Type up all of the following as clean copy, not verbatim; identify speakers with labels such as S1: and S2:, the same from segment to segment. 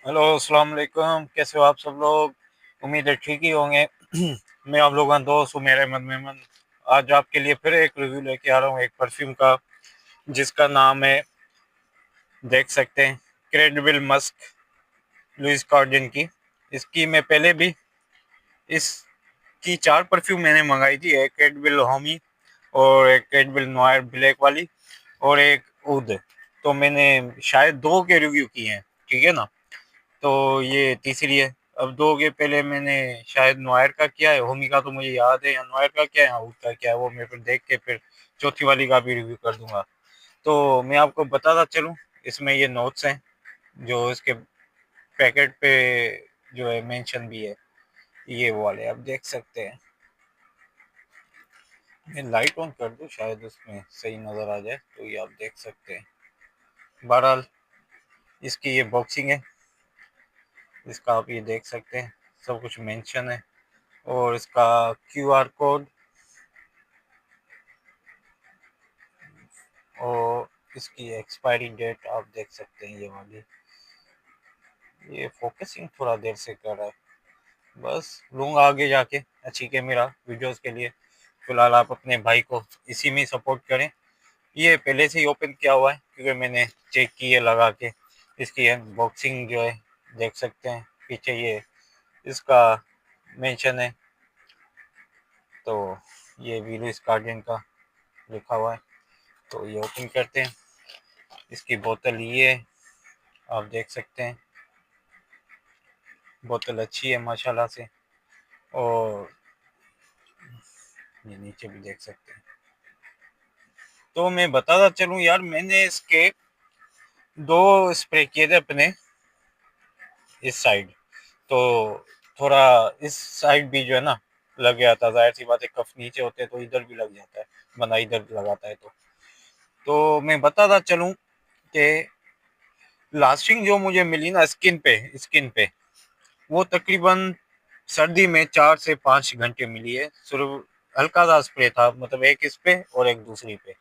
S1: Hello अस्सलाम वालेकुम, कैसे हो आप सब लोग। उम्मीद है ठीक ही होंगे। मैं आप लोगों का दोस्त हूँ मेरे मन मेमन। आज आपके लिए फिर एक रिव्यू लेके आ रहा हूँ एक परफ्यूम का, जिसका नाम है, देख सकते हैं, क्रेडिबल मस्क, लुइस कार्डिन की। इसकी मैं पहले भी इसकी 4 परफ्यूम मैंने मंगाई थी। एक क्रेडिबल होमी, और एक क्रेडिबल नोयर ब्लैक वाली, और एक उद। तो मैंने शायद 2 के रिव्यू किए हैं, ठीक है ना। तो ये तीसरी है। अब 2 के पहले मैंने शायद नोयर का किया है, होमी का तो मुझे याद है, या नोयर का क्या है या उद का क्या है, वो मैं फिर देख के फिर चौथी वाली का भी रिव्यू कर दूंगा। तो मैं आपको बताता चलूँ, इसमें ये नोट्स हैं जो इसके पैकेट पे जो है मेंशन भी है, ये वो वाले आप देख सकते हैं। मैं लाइट ऑन कर दूं, शायद उसमें सही नज़र आ जाए, तो ये आप देख सकते हैं। बहरहाल इसकी ये बॉक्सिंग है, इसका आप ये देख सकते हैं, सब कुछ मेंशन है। और इसका क्यूआर कोड, और इसकी एक्सपायरी डेट आप देख सकते हैं, ये वाली। ये फोकसिंग थोड़ा देर से कर रहा है, बस लूँगा आगे जाके अच्छी कैमरा वीडियोस के लिए। फिलहाल आप अपने भाई को इसी में सपोर्ट करें। ये पहले से ही ओपन किया हुआ है क्योंकि मैंने चेक की है लगा के। इसकी अनबॉक्सिंग जो है देख सकते हैं, पीछे ये इसका मेंशन है। तो ये भी लुइस गार्डियन का लिखा हुआ है। तो ये ओपन करते हैं। इसकी बोतल ये है, आप देख सकते हैं, बोतल अच्छी है माशाल्लाह से। और ये नीचे भी देख सकते हैं। तो मैं बताता चलूँ यार, मैंने इसके 2 स्प्रे किए थे अपने इस साइड। तो थोड़ा इस साइड भी जो है ना लग गया था, जाहिर सी बात है, कफ नीचे होते हैं तो इधर भी लग जाता है, बंदा इधर लगाता है तो मैं बताता चलूँ कि लास्टिंग जो मुझे मिली ना स्किन पे वो तकरीबन सर्दी में 4 से 5 घंटे मिली है। सिर्फ हल्का सा स्प्रे था, मतलब एक इस पे और एक दूसरी पे।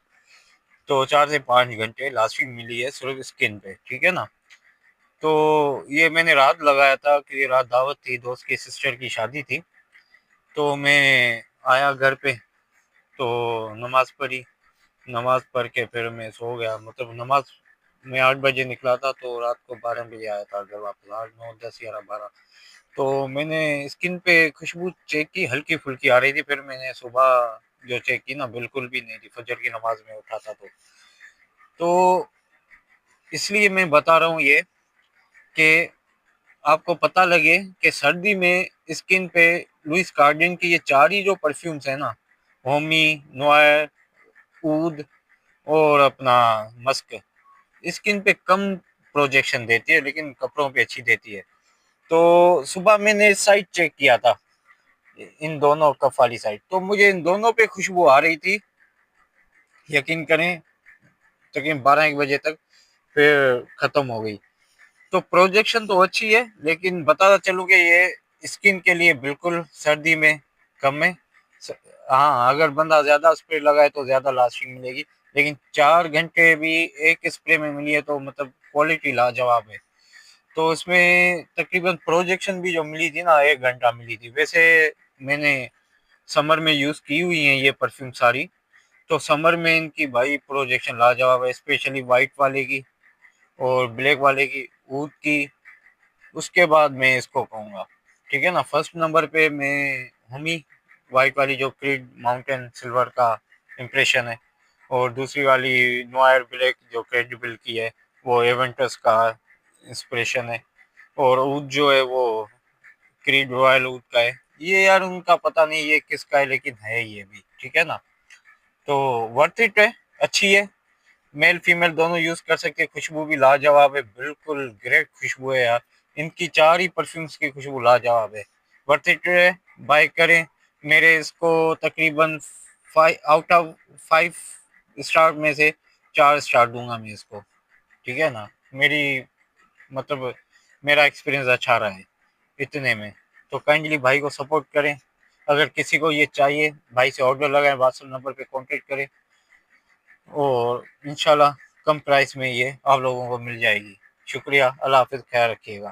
S1: तो 4 से 5 घंटे लास्टिंग मिली है सिर्फ स्किन पे, ठीक है ना। तो ये मैंने रात लगाया था कि रात दावत थी, दोस्त की सिस्टर की शादी थी। तो मैं आया घर पे, तो नमाज पढ़ी, नमाज पढ़ के फिर मैं सो गया। मतलब नमाज मैं 8 बजे निकला था, तो रात को 12 बजे आया था घर वापस, 8 9 10 11 12। तो मैंने स्किन पे खुशबू चेक की, हल्की फुल्की आ रही थी। फिर मैंने सुबह जो चेक की ना, बिल्कुल भी नहीं थी, फजर की नमाज में उठा था। तो इसलिए मैं बता रहा हूँ ये, कि आपको पता लगे कि सर्दी में स्किन पे लुइस गार्डियन की ये 4 ही जो परफ्यूम्स है ना, होमी, नोयर, ऊद और अपना मस्क, स्किन पे कम प्रोजेक्शन देती है लेकिन कपड़ों पे अच्छी देती है। तो सुबह मैंने साइड चेक किया था, इन दोनों कफ वाली साइड, तो मुझे इन दोनों पे खुशबू आ रही थी, यकीन करें, तकरीबन 12 1 बजे तक, फिर खत्म हो गई। तो प्रोजेक्शन तो अच्छी है, लेकिन बताता चलूँ कि ये स्किन के लिए बिल्कुल सर्दी में कम है। हाँ, अगर बंदा ज़्यादा स्प्रे लगाए तो ज़्यादा लास्टिंग मिलेगी, लेकिन 4 घंटे भी एक स्प्रे में मिली है, तो मतलब क्वालिटी लाजवाब है। तो इसमें तकरीबन प्रोजेक्शन भी जो मिली थी ना, 1 घंटा मिली थी। वैसे मैंने समर में यूज़ की हुई हैं ये परफ्यूम सारी, तो समर में इनकी भाई प्रोजेक्शन लाजवाब है, स्पेशली वाइट वाले की और ब्लैक वाले की, ऊद की। उसके बाद मैं इसको कहूँगा, ठीक है ना, फर्स्ट नंबर पे मैं हमी वाइट वाली, जो क्रीड माउंटेन सिल्वर का इम्प्रेशन है। और दूसरी वाली नोयर ब्लैक, जो क्रेडिबल की है, वो एवेंटस का इंस्पिरेशन है। और ऊद जो है वो क्रीड रॉयल ऊद का है। ये यार उनका पता नहीं ये किसका है, लेकिन है ये भी, ठीक है ना। तो वर्थ इट है, अच्छी है, मेल फीमेल दोनों यूज कर सकते हैं। खुशबू भी लाजवाब है, बिल्कुल ग्रेट खुशबू है यार। इनकी 4 ही परफ्यूम्स की खुशबू लाजवाब है, वर्थ इट है, बाय करें। मेरे इसको तकरीबन 5 आउट ऑफ 5 स्टार में से 4 स्टार दूंगा मैं इसको, ठीक है ना। मेरी मतलब मेरा एक्सपीरियंस अच्छा रहा है इतने में। तो काइंडली भाई को सपोर्ट करें। अगर किसी को ये चाहिए, भाई से ऑर्डर लगाएं, व्हाट्सएप नंबर पे कांटेक्ट करें, और इंशाल्लाह कम प्राइस में ये आप लोगों को मिल जाएगी। शुक्रिया, अल्लाह हाफिज़, ख्याल रखिएगा।